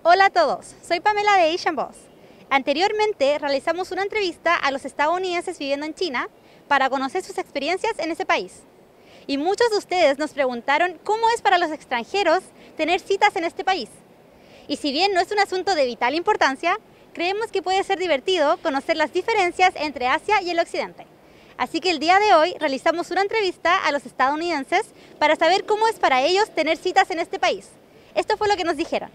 Hola a todos, soy Pamela de Boss. Anteriormente realizamos una entrevista a los estadounidenses viviendo en China para conocer sus experiencias en ese país. Y muchos de ustedes nos preguntaron cómo es para los extranjeros tener citas en este país. Y si bien no es un asunto de vital importancia, creemos que puede ser divertido conocer las diferencias entre Asia y el Occidente. Así que el día de hoy realizamos una entrevista a los estadounidenses para saber cómo es para ellos tener citas en este país. Esto fue lo que nos dijeron.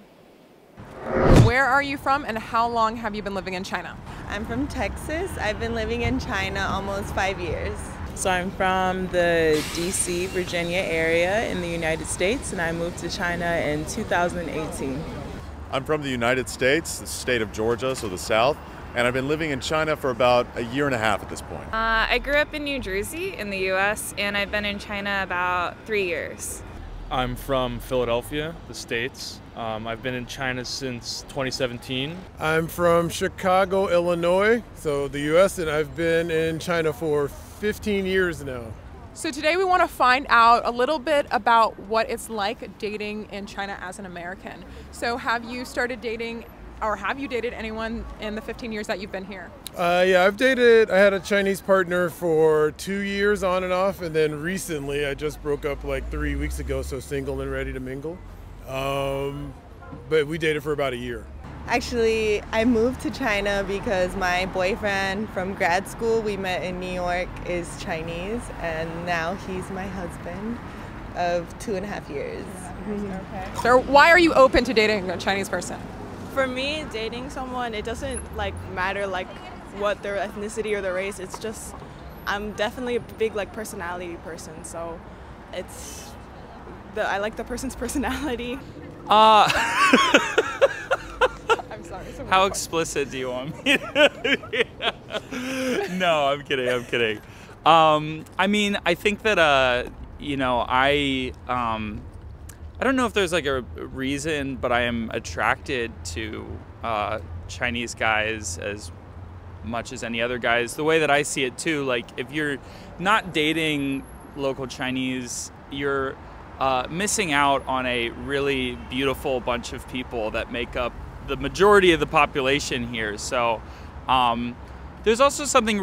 Where are you from and how long have you been living in China? I'm from Texas. I've been living in China almost 5 years. So I'm from the DC, Virginia area in the United States, and I moved to China in 2018. I'm from the United States, the state of Georgia, so the South, and I've been living in China for about a year and a half at this point. I grew up in New Jersey in the US, and I've been in China about 3 years. I'm from Philadelphia, the States. I've been in China since 2017. I'm from Chicago, Illinois, so the US, and I've been in China for 15 years now. So today we want to find out a little bit about what it's like dating in China as an American. So have you started dating, or have you dated anyone in the 15 years that you've been here? Yeah, I had a Chinese partner for 2 years on and off, and then recently I just broke up like 3 weeks ago, so single and ready to mingle. But we dated for about a year. Actually, I moved to China because my boyfriend from grad school we met in New York is Chinese, and now he's my husband of 2.5 years. Okay. So why are you open to dating a Chinese person? For me, dating someone, it doesn't matter what their ethnicity or their race. It's just I'm definitely a big personality person, so I like the person's personality. I'm sorry. How explicit do you want me to? No, I'm kidding. I mean, I think that I don't know if there's a reason, but I am attracted to Chinese guys as much as any other guys. The way that I see it too, if you're not dating local Chinese, you're missing out on a really beautiful bunch of people that make up the majority of the population here. So there's also something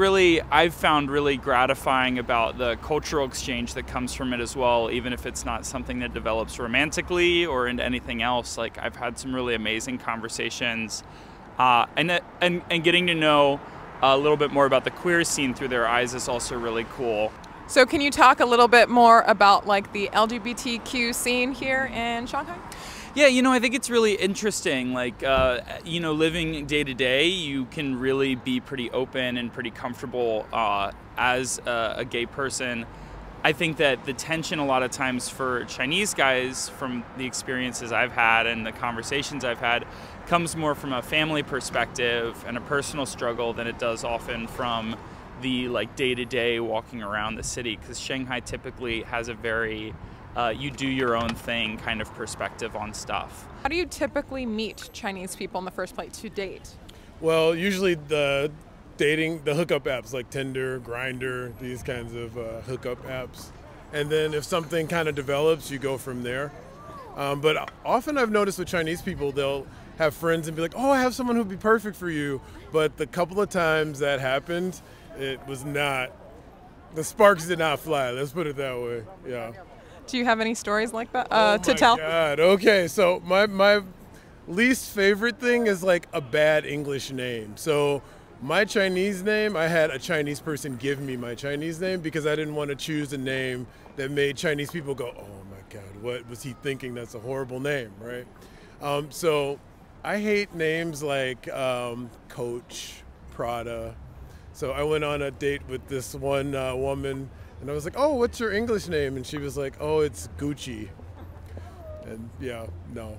I've found really gratifying about the cultural exchange that comes from it as well, even if it's not something that develops romantically or into anything else. I've had some really amazing conversations and getting to know a little bit more about the queer scene through their eyes is also really cool. So can you talk a little bit more about the LGBTQ scene here in Shanghai? Yeah, I think it's really interesting. Living day to day, you can really be pretty open and pretty comfortable as a gay person. I think that the tension a lot of times for Chinese guys, from the experiences I've had and the conversations I've had, comes more from a family perspective and a personal struggle than it does often from the day-to-day walking around the city, because Shanghai typically has a very you do your own thing kind of perspective on stuff. How do you typically meet Chinese people in the first place to date? Well, usually the hookup apps like Tinder, Grindr, these kinds of hookup apps. And then if something kind of develops, you go from there. But often I've noticed with Chinese people, they'll have friends and be like, oh, I have someone who'd be perfect for you. But the couple of times that happened, it was not, the sparks did not fly, let's put it that way, yeah. Do you have any stories like that to tell? Oh my God, okay, so my least favorite thing is a bad English name. So my Chinese name, I had a Chinese person give me my Chinese name because I didn't want to choose a name that made Chinese people go, oh my God, what was he thinking? That's a horrible name, right? So I hate names like Coach, Prada. So I went on a date with this one woman, and I was like, oh, what's your English name? And she was like, oh, it's Gucci. And yeah, no.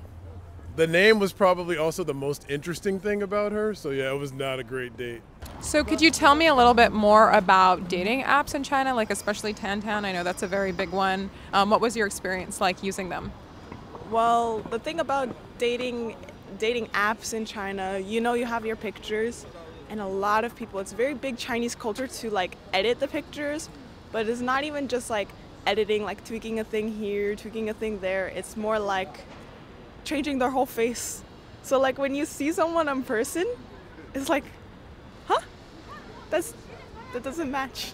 The name was probably also the most interesting thing about her, so yeah, it was not a great date. So could you tell me a little bit more about dating apps in China, especially Tantan? I know that's a very big one. What was your experience like using them? Well, the thing about dating apps in China, you have your pictures, and a lot of people, it's a very big Chinese culture to edit the pictures, but it's not even just editing, tweaking a thing here, tweaking a thing there. It's more changing their whole face So like when you see someone in person, it's like, huh? That doesn't match.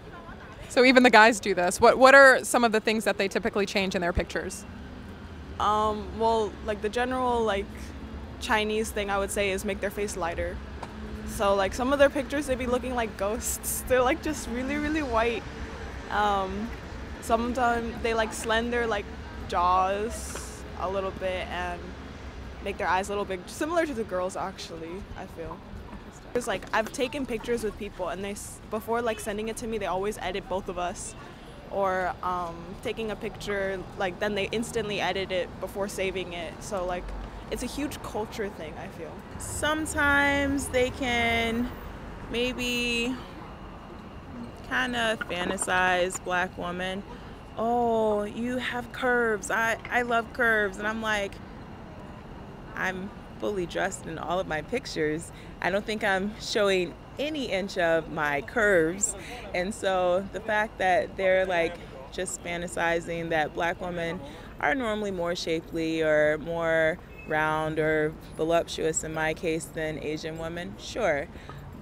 So even the guys do this. What are some of the things that they typically change in their pictures? Well, like the general like Chinese thing I would say is make their face lighter. So like some of their pictures, they be looking like ghosts. They're like just really, really white. Sometimes they like slender like jaws a little bit and make their eyes a little big, similar to the girls actually, I feel. It's like I've taken pictures with people and before like sending it to me, they always edit both of us. Or taking a picture, like then they instantly edit it before saving it. So like it's a huge culture thing, I feel. Sometimes they can maybe kind of fantasize black women. Oh, you have curves. I love curves. And I'm like, I'm fully dressed in all of my pictures. I don't think I'm showing any inch of my curves. And so the fact that they're like just fantasizing that black women are normally more shapely or more round or voluptuous in my case than Asian women, sure.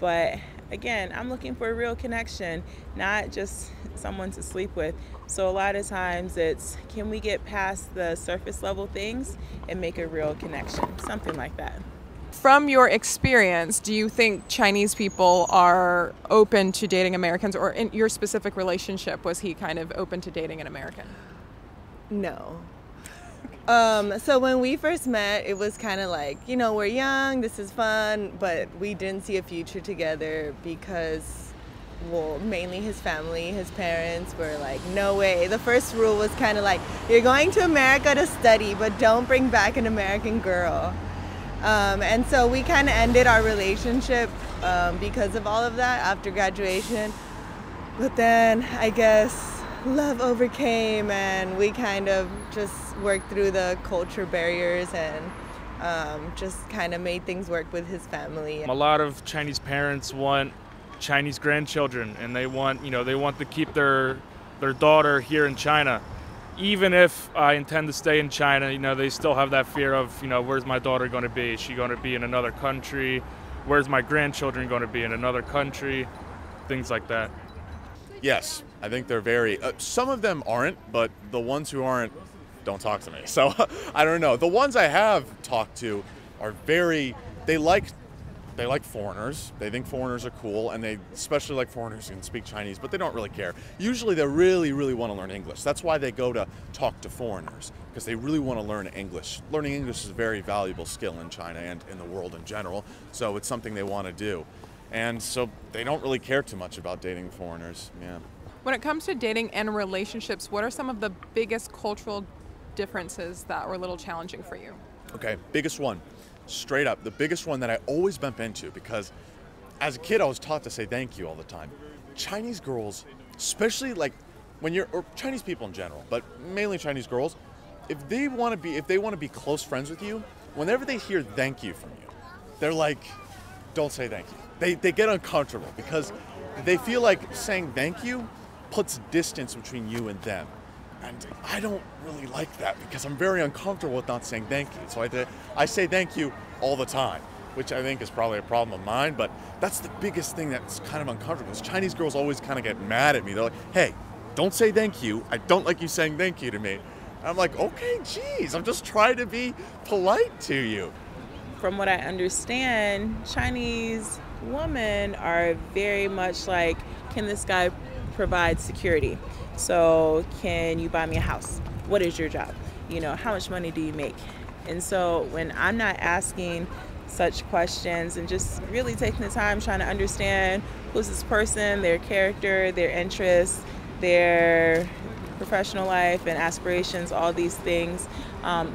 But again, I'm looking for a real connection, not just someone to sleep with. So a lot of times it's, can we get past the surface level things and make a real connection, something like that. From your experience, do you think Chinese people are open to dating Americans, or in your specific relationship, was he kind of open to dating an American? No. So when we first met, it was kind of like, you know, we're young, this is fun, but we didn't see a future together because, well, mainly his family, his parents were like, no way. The first rule was kind of like, you're going to America to study, but don't bring back an American girl. And so we kind of ended our relationship because of all of that after graduation. But then I guess love overcame and we kind of just worked through the culture barriers and just kind of made things work with his family. A lot of Chinese parents want Chinese grandchildren, and they want to keep their daughter here in China. Even if I intend to stay in China, they still have that fear of, where's my daughter going to be? Is she going to be in another country? Where's my grandchildren going to be in another country? Things like that. Yes, I think they're very, some of them aren't, but the ones who aren't don't talk to me. So I don't know. The ones I have talked to are very, they like foreigners. They think foreigners are cool, and they especially like foreigners who can speak Chinese, but they don't really care. Usually they really, really want to learn English. That's why they go to talk to foreigners, because they really want to learn English. Learning English is a very valuable skill in China and in the world in general, so it's something they want to do. And so they don't really care too much about dating foreigners, yeah. When it comes to dating and relationships, what are some of the biggest cultural differences that were a little challenging for you? Okay, biggest one. Straight up, the biggest one that I always bump into, because as a kid I was taught to say thank you all the time. Chinese girls, especially like when or Chinese people in general, but mainly Chinese girls, if they want to be close friends with you, whenever they hear thank you from you, they're like, don't say thank you. They get uncomfortable because they feel like saying thank you puts distance between you and them. And I don't really like that because I'm very uncomfortable with not saying thank you. So I say thank you all the time, which I think is probably a problem of mine, but that's the biggest thing that's kind of uncomfortable. Because Chinese girls always kind of get mad at me. They're like, hey, don't say thank you. I don't like you saying thank you to me. And I'm like, okay, geez, I'm just trying to be polite to you. From what I understand, Chinese women are very much like, can this guy provide security? So can you buy me a house? What is your job? How much money do you make? And so when I'm not asking such questions and just really taking the time trying to understand who's this person, their character, their interests, their professional life and aspirations, all these things,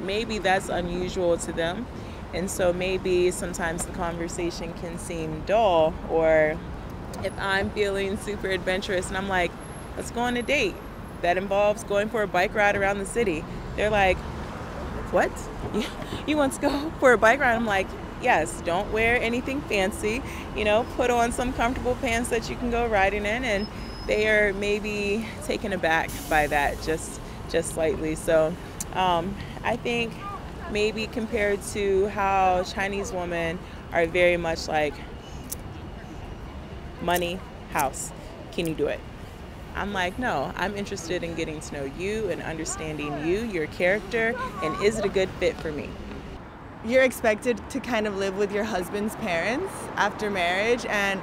maybe that's unusual to them. And so maybe sometimes the conversation can seem dull, or if I'm feeling super adventurous and I'm like, let's go on a date that involves going for a bike ride around the city. They're like, what? You want to go for a bike ride? I'm like, yes, don't wear anything fancy, put on some comfortable pants that you can go riding in. And they are maybe taken aback by that just slightly. So I think maybe compared to how Chinese women are very much like money, house, can you do it? I'm like, no, I'm interested in getting to know you and understanding you, your character, and is it a good fit for me? You're expected to kind of live with your husband's parents after marriage, and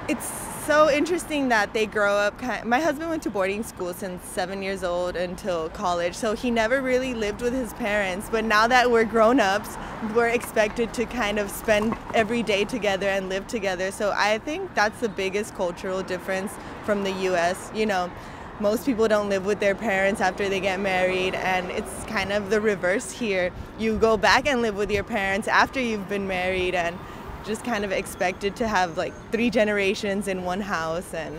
it's so interesting that they grow up. My husband went to boarding school since 7 years old until college, so he never really lived with his parents. But now that we're grown-ups, we're expected to kind of spend every day together and live together. So I think that's the biggest cultural difference from the U.S. You know, most people don't live with their parents after they get married, and it's kind of the reverse here. You go back and live with your parents after you've been married, and just kind of expected to have like 3 generations in one house. And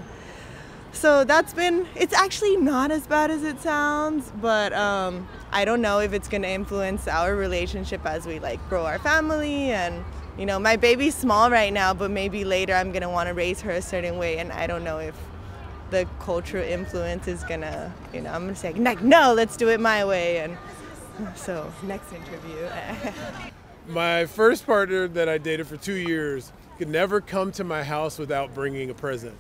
so it's actually not as bad as it sounds, but I don't know if it's gonna influence our relationship as we like grow our family. And you know, my baby's small right now, but maybe later I'm gonna want to raise her a certain way, and I don't know if the cultural influence is gonna, you know, I'm gonna say like, no, let's do it my way. And so next interview. My first partner that I dated for 2 years could never come to my house without bringing a present.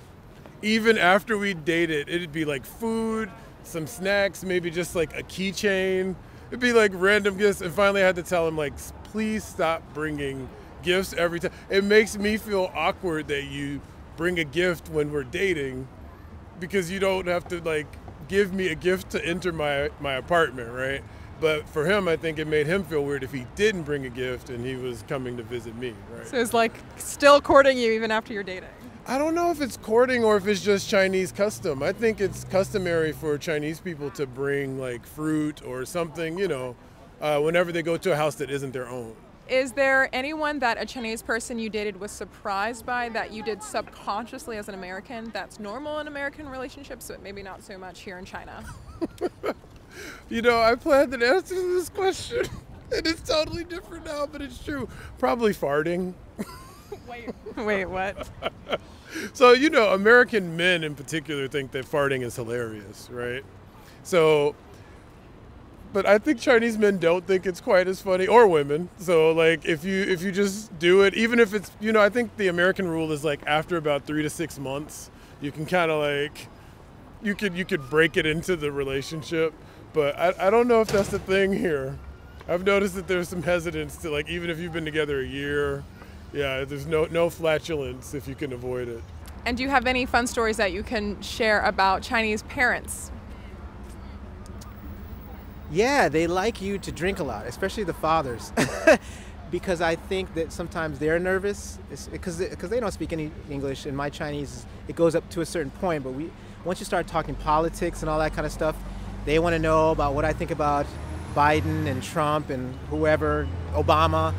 Even after we dated, it'd be like food, some snacks, maybe just like a keychain. It'd be like random gifts. And finally I had to tell him, like, please stop bringing gifts every time. It makes me feel awkward that you bring a gift when we're dating, because you don't have to like give me a gift to enter my apartment, right? But for him, I think it made him feel weird if he didn't bring a gift and he was coming to visit me, right? So it's like still courting you even after you're dating. I don't know if it's courting or if it's just Chinese custom. I think it's customary for Chinese people to bring like fruit or something, you know, whenever they go to a house that isn't their own. Is there anyone that a Chinese person you dated was surprised by that you did subconsciously as an American that's normal in American relationships, but maybe not so much here in China? You know, I planned an answer to this question, and it's totally different now, but it's true. Probably farting. Wait, what? So, you know, American men in particular think that farting is hilarious, right? So, but I think Chinese men don't think it's quite as funny, or women. So, like, if you just do it, even if it's, you know, I think the American rule is like after about 3 to 6 months, you can kind of like, you could break it into the relationship. But I don't know if that's the thing here. I've noticed that there's some hesitance to, like, even if you've been together a year, yeah, there's no flatulence if you can avoid it. And do you have any fun stories that you can share about Chinese parents? Yeah, they like you to drink a lot, especially the fathers. Because I think that sometimes they're nervous because they don't speak any English. And my Chinese, it goes up to a certain point, but once you start talking politics and all that kind of stuff, they want to know about what I think about Biden and Trump and whoever, Obama.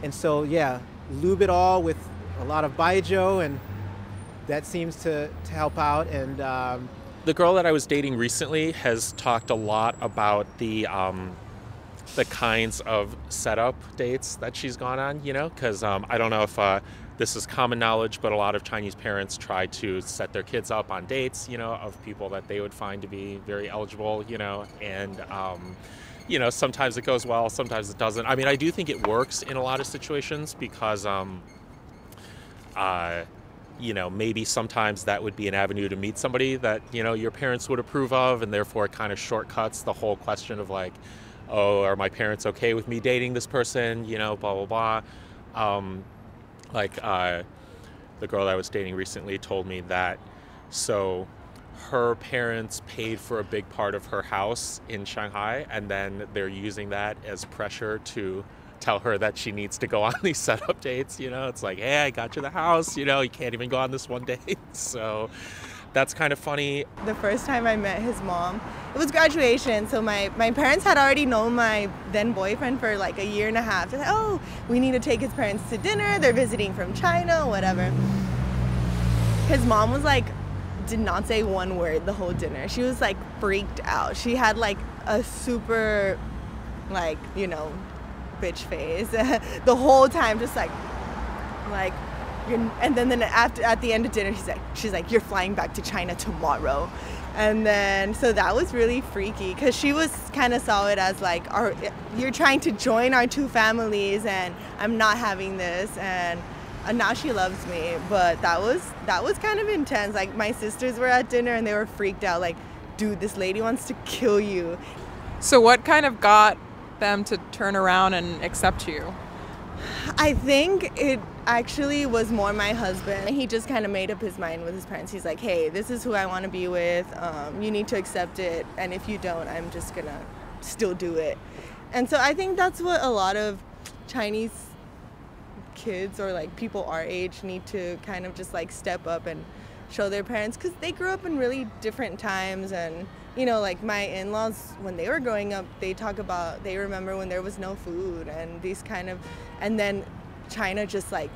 And so, yeah, lube it all with a lot of baijiu, and that seems to help out. And the girl that I was dating recently has talked a lot about the kinds of setup dates that she's gone on, you know, because I don't know if this is common knowledge, but a lot of Chinese parents try to set their kids up on dates, you know, of people that they would find to be very eligible, you know, and, you know, sometimes it goes well, sometimes it doesn't. I mean, I do think it works in a lot of situations because, you know, maybe sometimes that would be an avenue to meet somebody that, you know, your parents would approve of, and therefore it kind of shortcuts the whole question of like, oh, are my parents okay with me dating this person, you know, blah, blah, blah. The girl that I was dating recently told me that, so her parents paid for a big part of her house in Shanghai, and then they're using that as pressure to tell her that she needs to go on these setup dates, you know? It's like, hey, I got you the house, you know, you can't even go on this one date. So that's kind of funny. The first time I met his mom, it was graduation, so my parents had already known my then boyfriend for like a year and a half. They're like, oh, we need to take his parents to dinner, they're visiting from China, whatever. His mom was like, did not say one word the whole dinner. She was like freaked out. She had like a super, like, you know, bitch face the whole time, just like and then after, at the end of dinner, she's like, you're flying back to China tomorrow. And then, so that was really freaky because she was kind of saw it as like, you're trying to join our two families and I'm not having this. And now she loves me. But that was kind of intense. Like my sisters were at dinner and they were freaked out like, dude, this lady wants to kill you. So what kind of got them to turn around and accept you? I think it actually was more my husband. He just kind of made up his mind with his parents. He's like, hey, this is who I want to be with. You need to accept it. And if you don't, I'm just going to still do it. And so I think that's what a lot of Chinese kids or like people our age need to kind of just like step up and show their parents, because they grew up in really different times. And you know, like my in-laws, when they were growing up, they remember when there was no food and these kind of, and then China just like,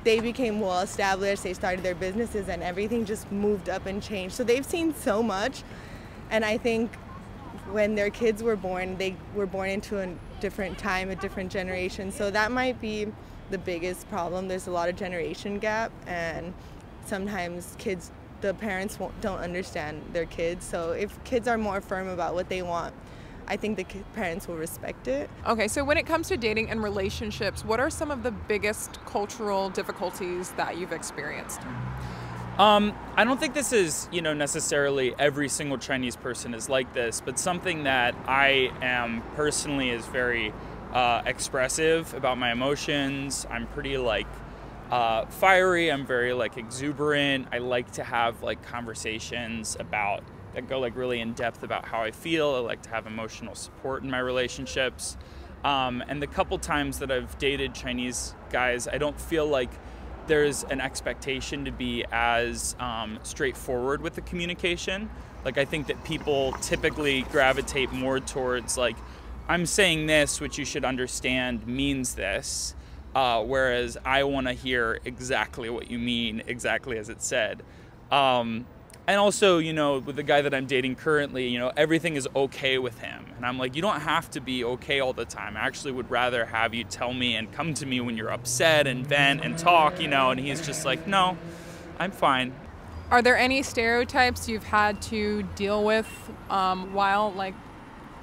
they became well established, they started their businesses and everything just moved up and changed. So they've seen so much. And I think when their kids were born, they were born into a different time, a different generation. So that might be the biggest problem. There's a lot of generation gap, and sometimes the parents don't understand their kids. So if kids are more firm about what they want, I think the parents will respect it. Okay, so when it comes to dating and relationships, what are some of the biggest cultural difficulties that you've experienced? I don't think this is, necessarily every single Chinese person is like this, but something that I am personally is very expressive about my emotions. I'm pretty fiery. I'm very exuberant. I like to have conversations that go really in depth about how I feel. I like to have emotional support in my relationships. And the couple times that I've dated Chinese guys, I don't feel like there's an expectation to be as straightforward with the communication. I think that people typically gravitate more towards I'm saying this, which you should understand means this. Whereas I want to hear exactly what you mean, exactly as it said. And also, with the guy that I'm dating currently, everything is okay with him. And I'm like, you don't have to be okay all the time. I actually would rather have you tell me and come to me when you're upset and vent and talk, and he's just like, no, I'm fine. Are there any stereotypes you've had to deal with while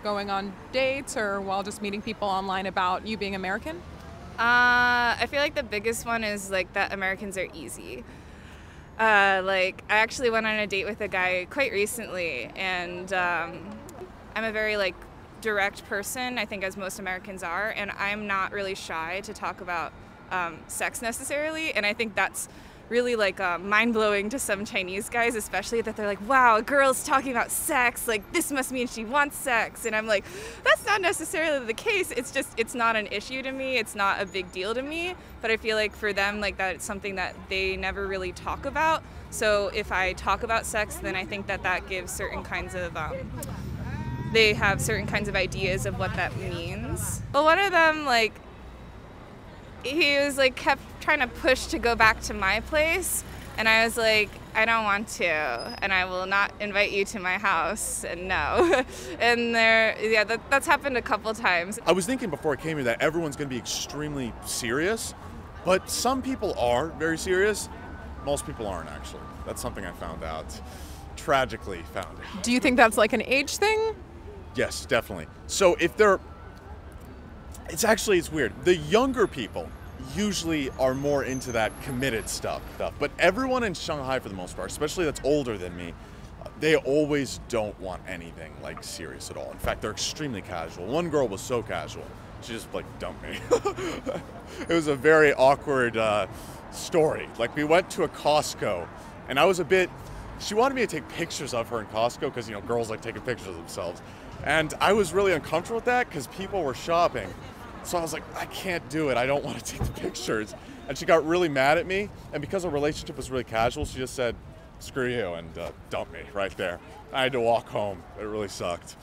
going on dates or while just meeting people online about you being American? I feel like the biggest one is that Americans are easy. I actually went on a date with a guy quite recently, and I'm a very direct person, I think, as most Americans are, and I'm not really shy to talk about sex necessarily, and I think that's really mind-blowing to some Chinese guys, especially that they're like, wow, a girl's talking about sex, this must mean she wants sex. And I'm like, that's not necessarily the case. It's not an issue to me. It's not a big deal to me. But I feel like for them, that's something that they never really talk about. So if I talk about sex, then I think that gives certain kinds of, they have certain kinds of ideas of what that means. But one of them, he was kept trying to push to go back to my place, and I was like, I don't want to, and I will not invite you to my house, and no. And that's happened a couple times. I was thinking before I came here that everyone's going to be extremely serious, but some people are very serious. Most people aren't, actually. That's something I found out. Tragically found it. Do you think that's an age thing? Yes, definitely. So if it's weird. The younger people usually are more into that committed stuff. But everyone in Shanghai, for the most part, especially that's older than me, they always don't want anything serious at all. In fact, they're extremely casual. One girl was so casual, she just dumped me. It was a very awkward story. We went to a Costco, and she wanted me to take pictures of her in Costco because girls like taking pictures of themselves, and I was really uncomfortable with that because people were shopping. So I was like, I can't do it. I don't want to take the pictures. And she got really mad at me. And because our relationship was really casual, she just said, screw you, and dumped me right there. I had to walk home. It really sucked.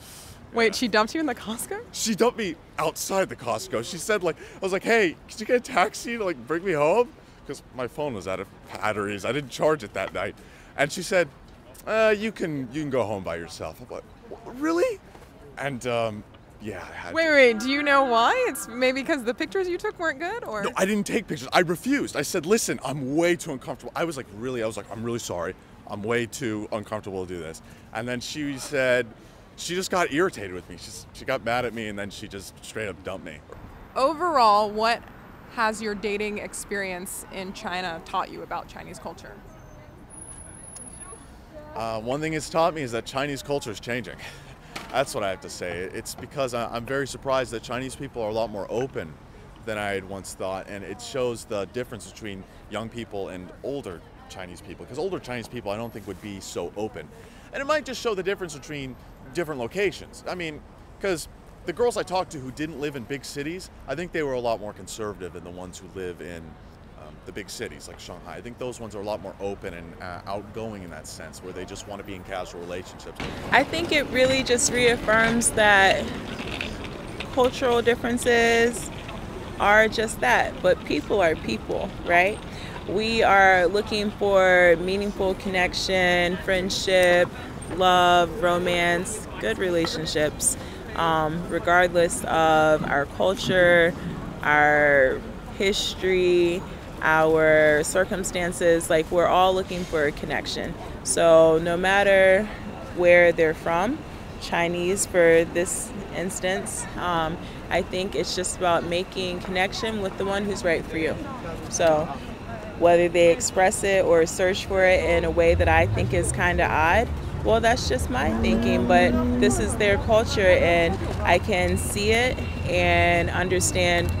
Wait, she dumped you in the Costco? She dumped me outside the Costco. She said, I was like, hey, could you get a taxi to bring me home? Because my phone was out of batteries. I didn't charge it that night. And she said, you can go home by yourself. I'm like, really? And Yeah, I had to. Wait, do you know why? It's maybe because the pictures you took weren't good, or? No, I didn't take pictures. I refused. I said, listen, I'm way too uncomfortable. I was like, I'm really sorry. I'm way too uncomfortable to do this. And then she said, she just got irritated with me. She got mad at me, and then she just straight up dumped me. Overall, what has your dating experience in China taught you about Chinese culture? One thing it's taught me is that Chinese culture is changing. That's what I have to say. It's because I'm very surprised that Chinese people are a lot more open than I had once thought, and it shows the difference between young people and older Chinese people, because older Chinese people I don't think would be so open. And it might just show the difference between different locations. I mean, because the girls I talked to who didn't live in big cities, I think they were a lot more conservative than the ones who live in the big cities like Shanghai. I think those ones are a lot more open and outgoing in that sense, where they just want to be in casual relationships. I think it really just reaffirms that cultural differences are just that, but people are people, right? We are looking for meaningful connection, friendship, love, romance, good relationships, regardless of our culture, our history, our circumstances. Like, we're all looking for a connection. So no matter where they're from, Chinese for this instance, I think it's just about making connection with the one who's right for you. So whether they express it or search for it in a way that I think is kind of odd, well, that's just my thinking, but this is their culture, and I can see it and understand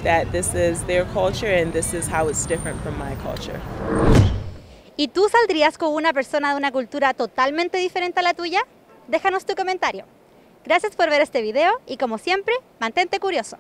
that this is their culture and this is how it's different from my culture. ¿Y tú saldrías con una persona de una cultura totalmente diferente a la tuya? Déjanos tu comentario. Gracias por ver este video y, como siempre, mantente curioso.